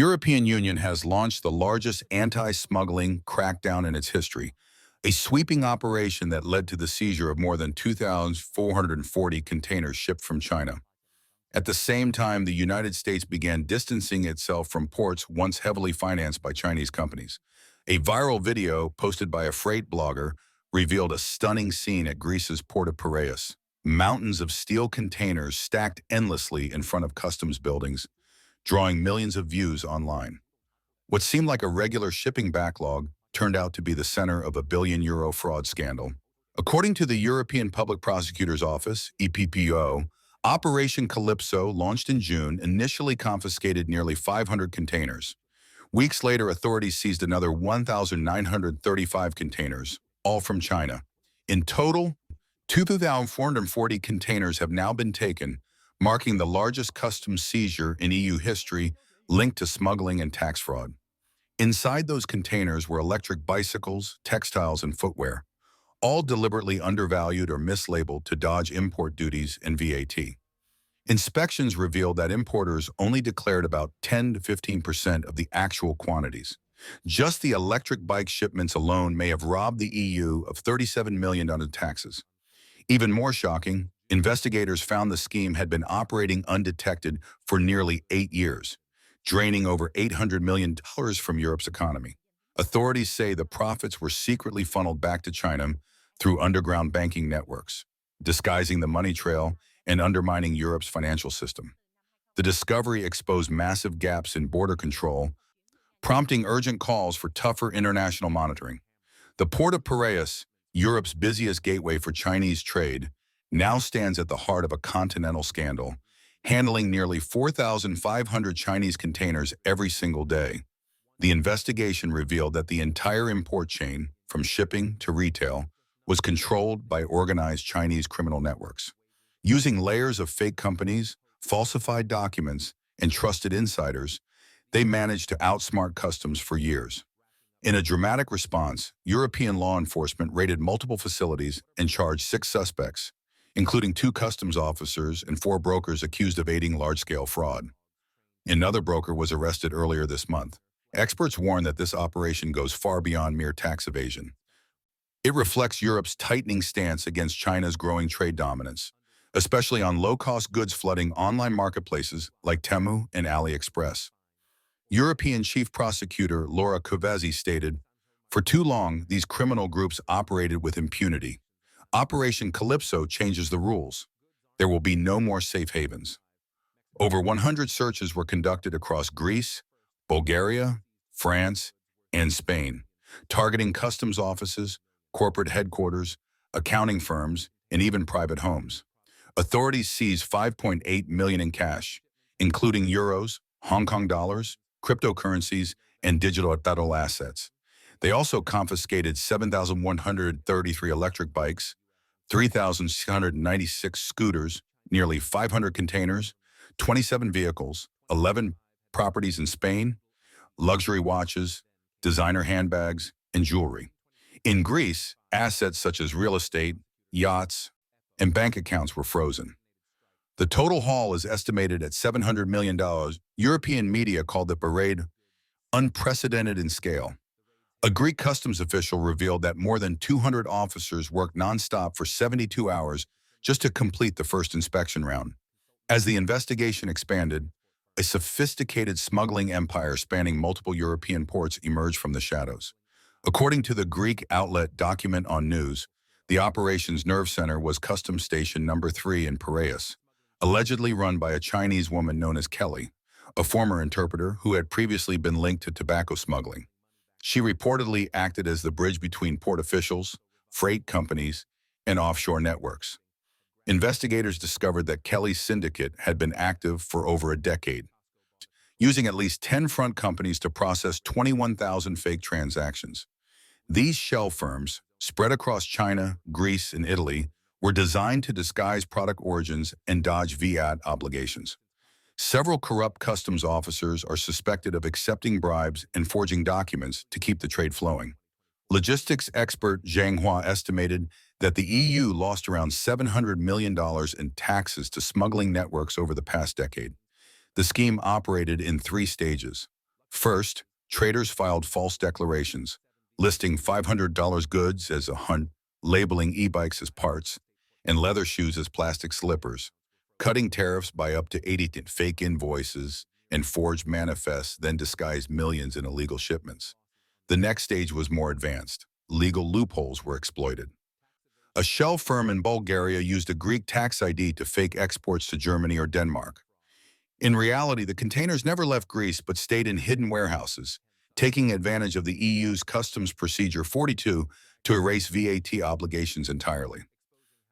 European Union has launched the largest anti-smuggling crackdown in its history, a sweeping operation that led to the seizure of more than 2,440 containers shipped from China. At the same time, the United States began distancing itself from ports once heavily financed by Chinese companies. A viral video posted by a freight blogger revealed a stunning scene at Greece's port of Piraeus. Mountains of steel containers stacked endlessly in front of customs buildings, drawing millions of views online. What seemed like a regular shipping backlog turned out to be the center of a billion-euro fraud scandal. According to the European Public Prosecutor's Office, EPPO, Operation Calypso, launched in June, initially confiscated nearly 500 containers. Weeks later, authorities seized another 1,935 containers, all from China. In total, 2,440 containers have now been taken, marking the largest customs seizure in EU history linked to smuggling and tax fraud. Inside those containers were electric bicycles, textiles, and footwear, all deliberately undervalued or mislabeled to dodge import duties and VAT. Inspections revealed that importers only declared about 10 to 15% of the actual quantities. Just the electric bike shipments alone may have robbed the EU of $37 million in taxes. Even more shocking, investigators found the scheme had been operating undetected for nearly 8 years, draining over $800 million from Europe's economy. Authorities say the profits were secretly funneled back to China through underground banking networks, disguising the money trail and undermining Europe's financial system. The discovery exposed massive gaps in border control, prompting urgent calls for tougher international monitoring. The port of Piraeus, Europe's busiest gateway for Chinese trade, now stands at the heart of a continental scandal, handling nearly 4,500 Chinese containers every single day. The investigation revealed that the entire import chain, from shipping to retail, was controlled by organized Chinese criminal networks. Using layers of fake companies, falsified documents, and trusted insiders, they managed to outsmart customs for years. In a dramatic response, European law enforcement raided multiple facilities and charged 6 suspects, including 2 customs officers and 4 brokers accused of aiding large-scale fraud. Another broker was arrested earlier this month. Experts warn that this operation goes far beyond mere tax evasion. It reflects Europe's tightening stance against China's growing trade dominance, especially on low-cost goods flooding online marketplaces like Temu and AliExpress. European Chief Prosecutor Laura Kövesi stated, "For too long, these criminal groups operated with impunity. Operation Calypso changes the rules. There will be no more safe havens." Over 100 searches were conducted across Greece, Bulgaria, France, and Spain, targeting customs offices, corporate headquarters, accounting firms, and even private homes. Authorities seized $5.8 million in cash, including euros, Hong Kong dollars, cryptocurrencies, and digital assets. They also confiscated 7,133 electric bikes, 3,696 scooters, nearly 500 containers, 27 vehicles, 11 properties in Spain, luxury watches, designer handbags, and jewelry. In Greece, assets such as real estate, yachts, and bank accounts were frozen. The total haul is estimated at $700 million. European media called the parade unprecedented in scale. A Greek customs official revealed that more than 200 officers worked nonstop for 72 hours just to complete the first inspection round. As the investigation expanded, a sophisticated smuggling empire spanning multiple European ports emerged from the shadows. According to the Greek outlet Document on News, the operation's nerve center was Customs Station Number 3 in Piraeus, allegedly run by a Chinese woman known as Kelly, a former interpreter who had previously been linked to tobacco smuggling. She reportedly acted as the bridge between port officials, freight companies, and offshore networks. Investigators discovered that Kelly's syndicate had been active for over a decade, using at least 10 front companies to process 21,000 fake transactions. These shell firms, spread across China, Greece, and Italy, were designed to disguise product origins and dodge VAT obligations. Several corrupt customs officers are suspected of accepting bribes and forging documents to keep the trade flowing. Logistics expert Zhang Hua estimated that the EU lost around $700 million in taxes to smuggling networks over the past decade. The scheme operated in 3 stages: First, traders filed false declarations, listing $500 goods as a hunt, labeling e-bikes as parts, and leather shoes as plastic slippers, cutting tariffs by up to 80 fake invoices and forged manifests, then disguised millions in illegal shipments. The next stage was more advanced. Legal loopholes were exploited. A shell firm in Bulgaria used a Greek tax ID to fake exports to Germany or Denmark. In reality, the containers never left Greece but stayed in hidden warehouses, taking advantage of the EU's Customs Procedure 42 to erase VAT obligations entirely.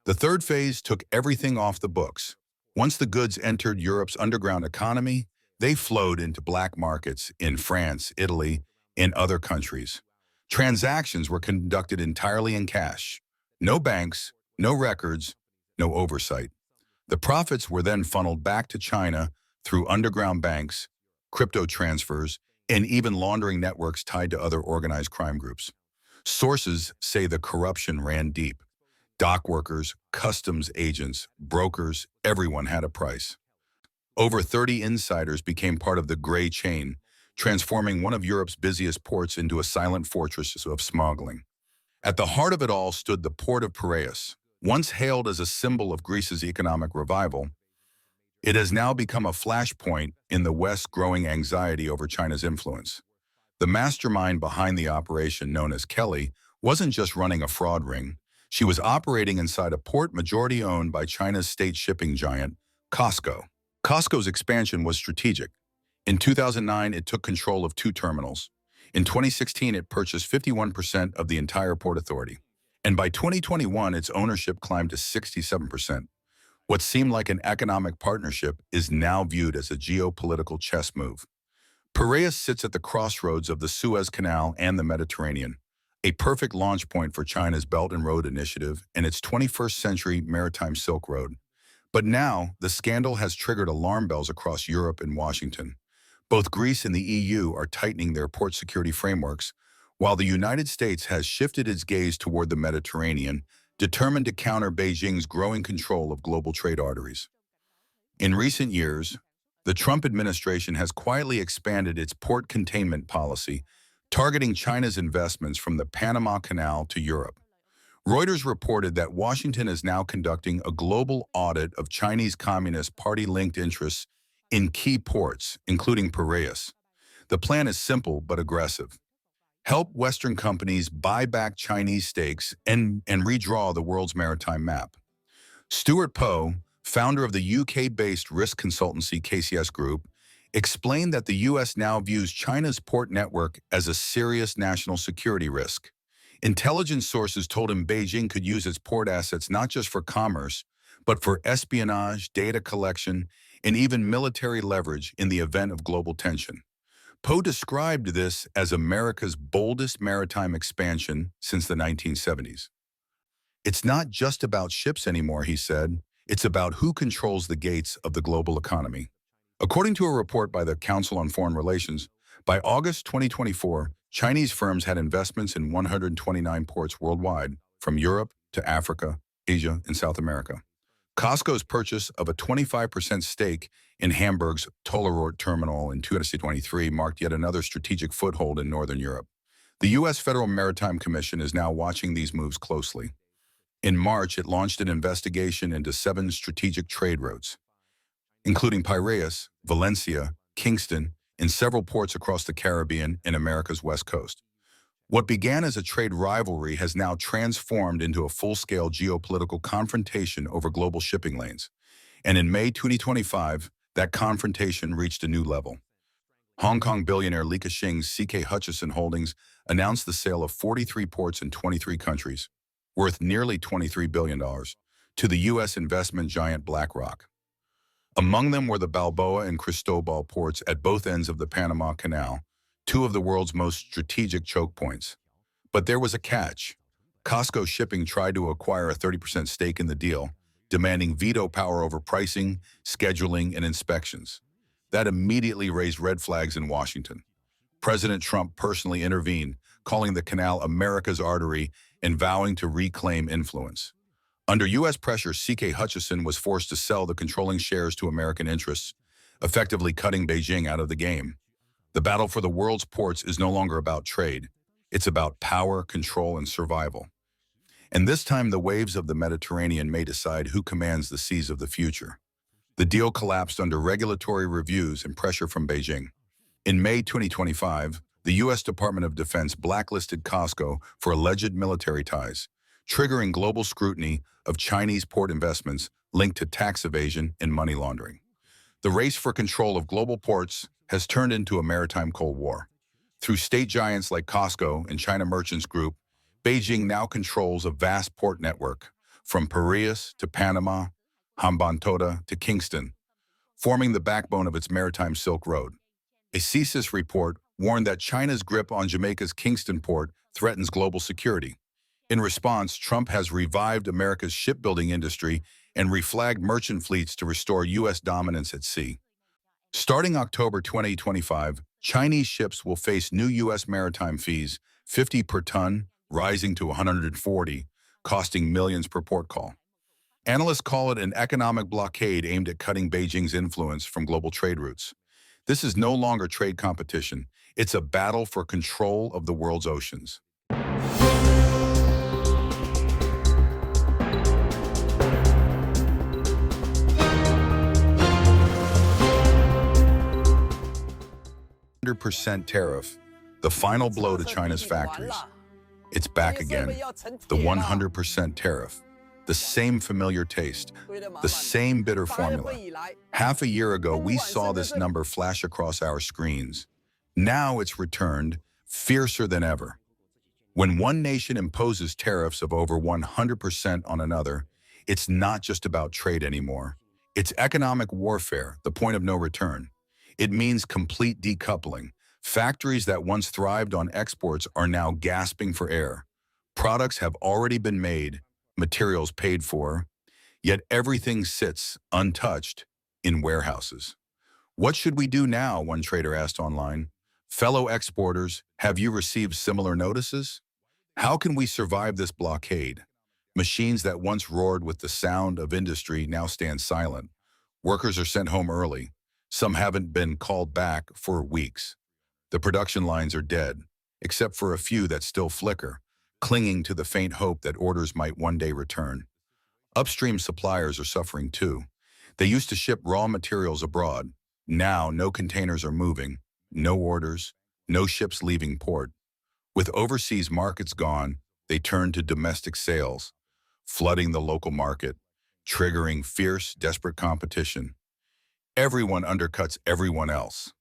The third phase took everything off the books. Once the goods entered Europe's underground economy, they flowed into black markets in France, Italy, and other countries. Transactions were conducted entirely in cash. No banks, no records, no oversight. The profits were then funneled back to China through underground banks, crypto transfers, and even laundering networks tied to other organized crime groups. Sources say the corruption ran deep. Dock workers, customs agents, brokers, everyone had a price. Over 30 insiders became part of the gray chain, transforming one of Europe's busiest ports into a silent fortress of smuggling. At the heart of it all stood the port of Piraeus. Once hailed as a symbol of Greece's economic revival, it has now become a flashpoint in the West's growing anxiety over China's influence. The mastermind behind the operation, known as Kelly, wasn't just running a fraud ring. She was operating inside a port majority owned by China's state shipping giant, COSCO. COSCO's expansion was strategic. In 2009, it took control of 2 terminals. In 2016, it purchased 51% of the entire Port Authority. And by 2021, its ownership climbed to 67%. What seemed like an economic partnership is now viewed as a geopolitical chess move. Piraeus sits at the crossroads of the Suez Canal and the Mediterranean, a perfect launch point for China's Belt and Road Initiative and its 21st century maritime Silk Road. But now, the scandal has triggered alarm bells across Europe and Washington. Both Greece and the EU are tightening their port security frameworks, while the United States has shifted its gaze toward the Mediterranean, determined to counter Beijing's growing control of global trade arteries. In recent years, the Trump administration has quietly expanded its port containment policy, targeting China's investments from the Panama Canal to Europe. Reuters reported that Washington is now conducting a global audit of Chinese Communist Party-linked interests in key ports, including Piraeus. The plan is simple but aggressive. Help Western companies buy back Chinese stakes and redraw the world's maritime map. Stuart Poe, founder of the UK-based risk consultancy KCS Group, explained that the U.S. now views China's port network as a serious national security risk. Intelligence sources told him Beijing could use its port assets not just for commerce, but for espionage, data collection, and even military leverage in the event of global tension. Poe described this as America's boldest maritime expansion since the 1970s. It's not just about ships anymore, he said. It's about who controls the gates of the global economy. According to a report by the Council on Foreign Relations, by August 2024, Chinese firms had investments in 129 ports worldwide, from Europe to Africa, Asia, and South America. COSCO's purchase of a 25% stake in Hamburg's Tollerort terminal in 2023 marked yet another strategic foothold in Northern Europe. The U.S. Federal Maritime Commission is now watching these moves closely. In March, it launched an investigation into 7 strategic trade routes, including Piraeus, Valencia, Kingston, and several ports across the Caribbean and America's West Coast. What began as a trade rivalry has now transformed into a full-scale geopolitical confrontation over global shipping lanes. And in May 2025, that confrontation reached a new level. Hong Kong billionaire Li Ka-shing's CK Hutchison Holdings announced the sale of 43 ports in 23 countries, worth nearly $23 billion, to the U.S. investment giant BlackRock. Among them were the Balboa and Cristobal ports at both ends of the Panama Canal, 2 of the world's most strategic choke points. But there was a catch. COSCO Shipping tried to acquire a 30% stake in the deal, demanding veto power over pricing, scheduling, and inspections. That immediately raised red flags in Washington. President Trump personally intervened, calling the canal America's artery and vowing to reclaim influence. Under U.S. pressure, CK Hutchison was forced to sell the controlling shares to American interests, effectively cutting Beijing out of the game. The battle for the world's ports is no longer about trade. It's about power, control, and survival. And this time, the waves of the Mediterranean may decide who commands the seas of the future. The deal collapsed under regulatory reviews and pressure from Beijing. In May 2025, the U.S. Department of Defense blacklisted COSCO for alleged military ties, triggering global scrutiny of Chinese port investments linked to tax evasion and money laundering. The race for control of global ports has turned into a maritime Cold War. Through state giants like COSCO and China Merchants Group, Beijing now controls a vast port network, from Piraeus to Panama, Hambantota to Kingston, forming the backbone of its maritime Silk Road. A CSIS report warned that China's grip on Jamaica's Kingston port threatens global security. In response, Trump has revived America's shipbuilding industry and reflagged merchant fleets to restore U.S. dominance at sea. Starting October 2025, Chinese ships will face new U.S. maritime fees, 50 per ton, rising to 140, costing millions per port call. Analysts call it an economic blockade aimed at cutting Beijing's influence from global trade routes. This is no longer trade competition. It's a battle for control of the world's oceans. %% tariff, the final blow to China's factories. It's back again, the 100% tariff. The same familiar taste, the same bitter formula. Half a year ago, we saw this number flash across our screens. Now it's returned, fiercer than ever. When one nation imposes tariffs of over 100% on another, it's not just about trade anymore. It's economic warfare, the point of no return. It means complete decoupling. Factories that once thrived on exports are now gasping for air. Products have already been made, materials paid for, yet everything sits untouched in warehouses. What should we do now? One trader asked online. Fellow exporters, have you received similar notices? How can we survive this blockade? Machines that once roared with the sound of industry now stand silent. Workers are sent home early. Some haven't been called back for weeks. The production lines are dead, except for a few that still flicker, clinging to the faint hope that orders might one day return. Upstream suppliers are suffering too. They used to ship raw materials abroad. Now, no containers are moving, no orders, no ships leaving port. With overseas markets gone, they turn to domestic sales, flooding the local market, triggering fierce, desperate competition. Everyone undercuts everyone else,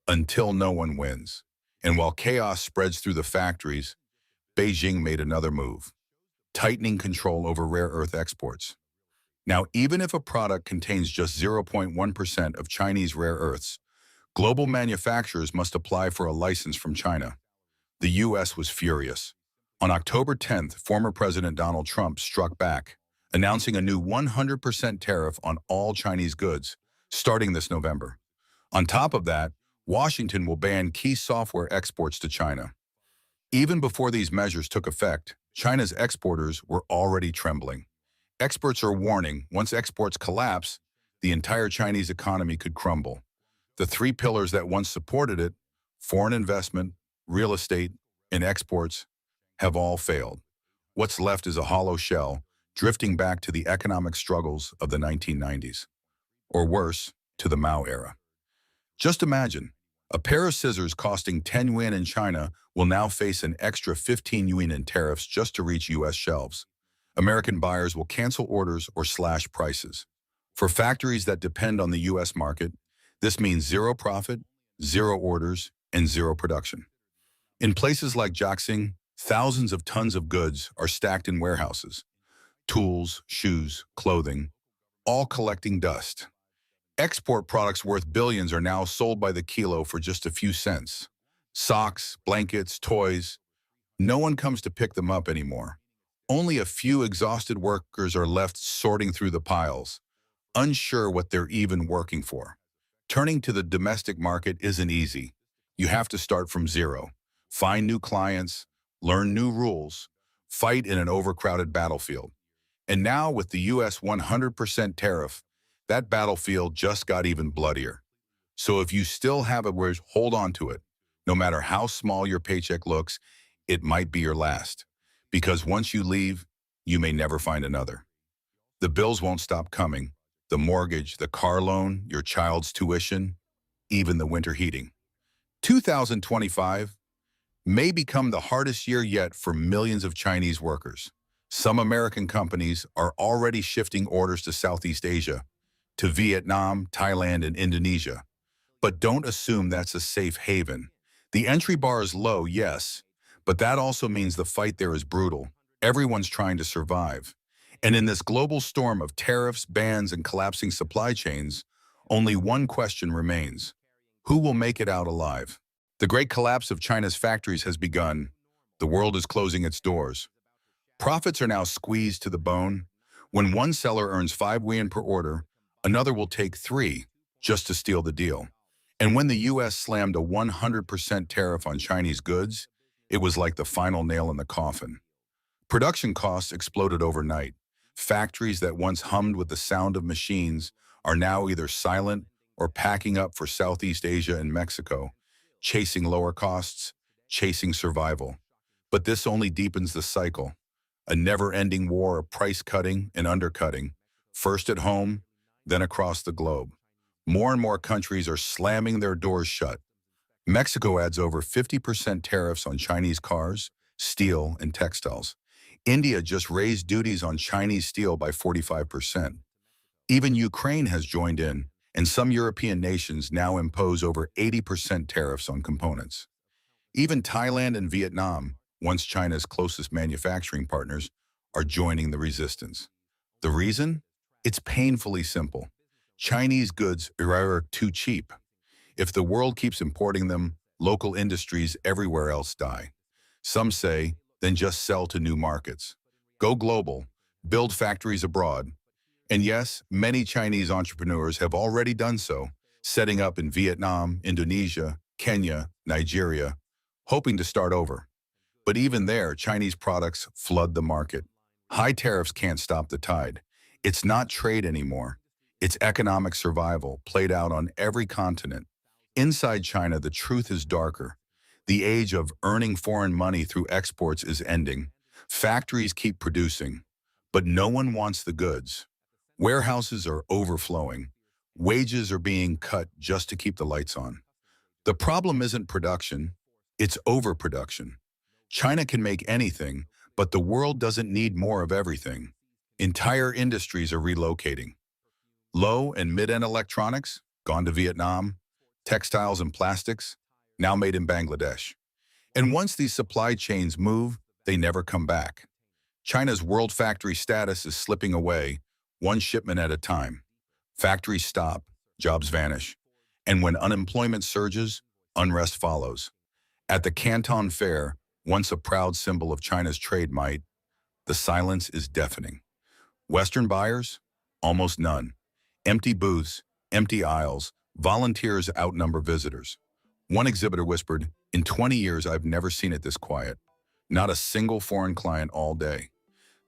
until no one wins. And while chaos spreads through the factories, Beijing made another move, tightening control over rare earth exports. Now, even if a product contains just 0.1% of Chinese rare earths, global manufacturers must apply for a license from China. The U.S. was furious. On October 10th, former President Donald Trump struck back, announcing a new 100% tariff on all Chinese goods, starting this November. On top of that, Washington will ban key software exports to China. Even before these measures took effect, China's exporters were already trembling. Experts are warning, once exports collapse, the entire Chinese economy could crumble. The three pillars that once supported it, foreign investment, real estate, and exports, have all failed. What's left is a hollow shell, drifting back to the economic struggles of the 1990s. Or worse, to the Mao era. Just imagine, a pair of scissors costing 10 yuan in China will now face an extra 15 yuan in tariffs just to reach U.S. shelves. American buyers will cancel orders or slash prices. For factories that depend on the U.S. market, this means zero profit, zero orders, and zero production. In places like Jiaxing, thousands of tons of goods are stacked in warehouses. Tools, shoes, clothing, all collecting dust. Export products worth billions are now sold by the kilo for just a few cents. Socks, blankets, toys. No one comes to pick them up anymore. Only a few exhausted workers are left sorting through the piles, unsure what they're even working for. Turning to the domestic market isn't easy. You have to start from zero, find new clients, learn new rules, fight in an overcrowded battlefield. And now with the U.S. 100% tariff, that battlefield just got even bloodier. So if you still have a wedge, hold on to it. No matter how small your paycheck looks, it might be your last. Because once you leave, you may never find another. The bills won't stop coming. The mortgage, the car loan, your child's tuition, even the winter heating. 2025 may become the hardest year yet for millions of Chinese workers. Some American companies are already shifting orders to Southeast Asia, to Vietnam, Thailand, and Indonesia. But don't assume that's a safe haven. The entry bar is low, yes, but that also means the fight there is brutal. Everyone's trying to survive. And in this global storm of tariffs, bans, and collapsing supply chains, only one question remains. Who will make it out alive? The great collapse of China's factories has begun. The world is closing its doors. Profits are now squeezed to the bone. When one seller earns 5 yuan per order, another will take 3 just to steal the deal. And when the U.S. slammed a 100% tariff on Chinese goods, it was like the final nail in the coffin. Production costs exploded overnight. Factories that once hummed with the sound of machines are now either silent or packing up for Southeast Asia and Mexico, chasing lower costs, chasing survival. But this only deepens the cycle, a never-ending war of price cutting and undercutting, first at home, then across the globe. More and more countries are slamming their doors shut. Mexico adds over 50% tariffs on Chinese cars, steel, and textiles. India just raised duties on Chinese steel by 45%. Even Ukraine has joined in, and some European nations now impose over 80% tariffs on components. Even Thailand and Vietnam, once China's closest manufacturing partners, are joining the resistance. The reason? It's painfully simple. Chinese goods are too cheap. If the world keeps importing them, local industries everywhere else die. Some say, then just sell to new markets. Go global, build factories abroad. And yes, many Chinese entrepreneurs have already done so, setting up in Vietnam, Indonesia, Kenya, Nigeria, hoping to start over. But even there, Chinese products flood the market. High tariffs can't stop the tide. It's not trade anymore. It's economic survival played out on every continent. Inside China, the truth is darker. The age of earning foreign money through exports is ending. Factories keep producing, but no one wants the goods. Warehouses are overflowing. Wages are being cut just to keep the lights on. The problem isn't production, it's overproduction. China can make anything, but the world doesn't need more of everything. Entire industries are relocating. Low and mid-end electronics, gone to Vietnam. Textiles and plastics, now made in Bangladesh. And once these supply chains move, they never come back. China's world factory status is slipping away, one shipment at a time. Factories stop, jobs vanish. And when unemployment surges, unrest follows. At the Canton Fair, once a proud symbol of China's trade might, the silence is deafening. Western buyers? Almost none. Empty booths, empty aisles, volunteers outnumber visitors. One exhibitor whispered, "In 20 years, I've never seen it this quiet. Not a single foreign client all day."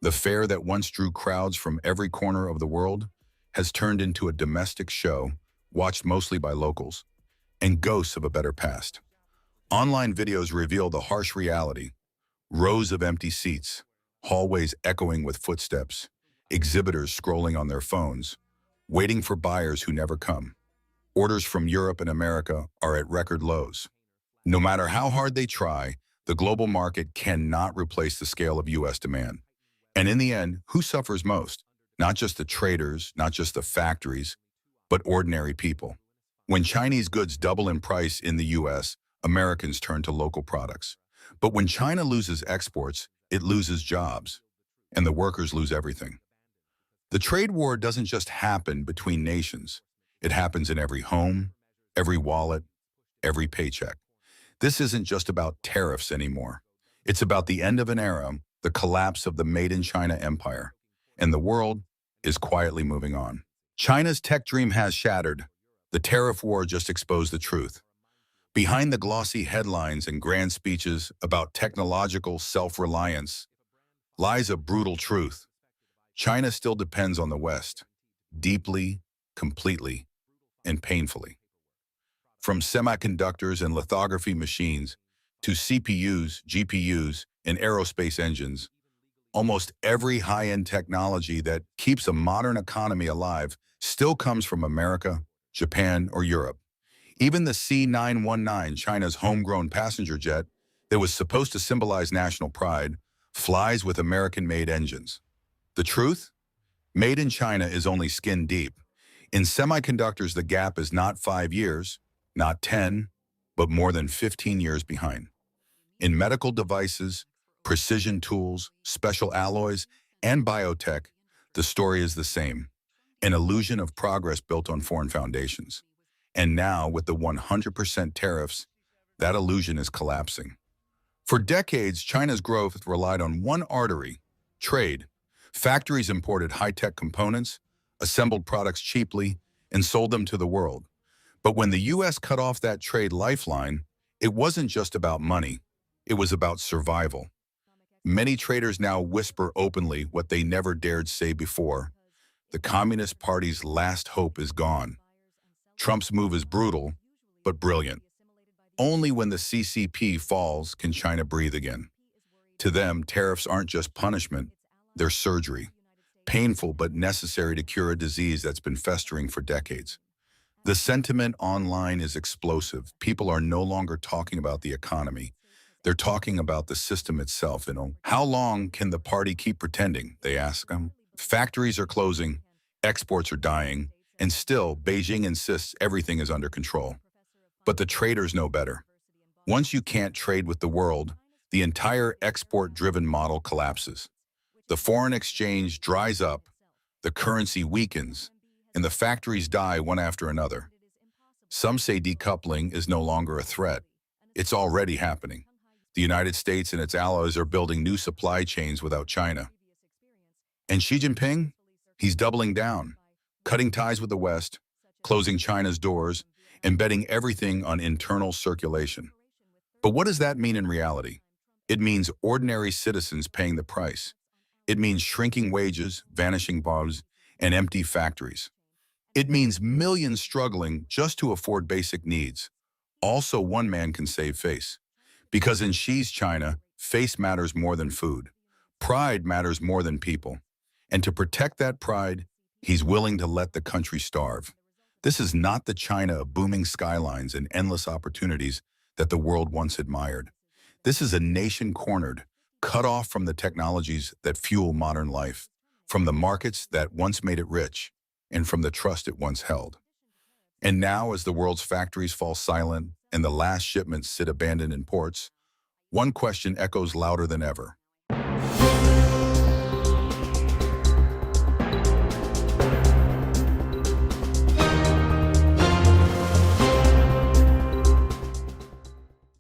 The fair that once drew crowds from every corner of the world has turned into a domestic show, watched mostly by locals, and ghosts of a better past. Online videos reveal the harsh reality. Rows of empty seats, hallways echoing with footsteps, exhibitors scrolling on their phones, waiting for buyers who never come. Orders from Europe and America are at record lows. No matter how hard they try, the global market cannot replace the scale of U.S. demand. And in the end, who suffers most? Not just the traders, not just the factories, but ordinary people. When Chinese goods double in price in the U.S., Americans turn to local products. But when China loses exports, it loses jobs, and the workers lose everything. The trade war doesn't just happen between nations. It happens in every home, every wallet, every paycheck. This isn't just about tariffs anymore. It's about the end of an era, the collapse of the made-in-China empire. And the world is quietly moving on. China's tech dream has shattered. The tariff war just exposed the truth. Behind the glossy headlines and grand speeches about technological self-reliance lies a brutal truth. China still depends on the West, deeply, completely, and painfully. From semiconductors and lithography machines to CPUs, GPUs, and aerospace engines, almost every high-end technology that keeps a modern economy alive still comes from America, Japan, or Europe. Even the C919, China's homegrown passenger jet that was supposed to symbolize national pride, flies with American-made engines. The truth? Made in China is only skin deep. In semiconductors, the gap is not 5 years, not 10, but more than 15 years behind. In medical devices, precision tools, special alloys, and biotech, the story is the same. An illusion of progress built on foreign foundations. And now, with the 100% tariffs, that illusion is collapsing. For decades, China's growth relied on one artery: trade. Factories imported high-tech components, assembled products cheaply, and sold them to the world. But when the U.S. cut off that trade lifeline, it wasn't just about money. It was about survival. Many traders now whisper openly what they never dared say before. The Communist Party's last hope is gone. Trump's move is brutal, but brilliant. Only when the CCP falls can China breathe again. To them, tariffs aren't just punishment, they're surgery. Painful but necessary to cure a disease that's been festering for decades. The sentiment online is explosive. People are no longer talking about the economy. They're talking about the system itself. How long can the party keep pretending, they ask them. Factories are closing, exports are dying, and still Beijing insists everything is under control. But the traders know better. Once you can't trade with the world, the entire export-driven model collapses. The foreign exchange dries up, the currency weakens, and the factories die one after another. Some say decoupling is no longer a threat. It's already happening. The United States and its allies are building new supply chains without China. And Xi Jinping? He's doubling down, cutting ties with the West, closing China's doors, and betting everything on internal circulation. But what does that mean in reality? It means ordinary citizens paying the price. It means shrinking wages, vanishing jobs, and empty factories. It means millions struggling just to afford basic needs. Also, one man can save face. Because in Xi's China, face matters more than food. Pride matters more than people. And to protect that pride, he's willing to let the country starve. This is not the China of booming skylines and endless opportunities that the world once admired. This is a nation cornered, cut off from the technologies that fuel modern life, from the markets that once made it rich, and from the trust it once held. And now, as the world's factories fall silent and the last shipments sit abandoned in ports, one question echoes louder than ever.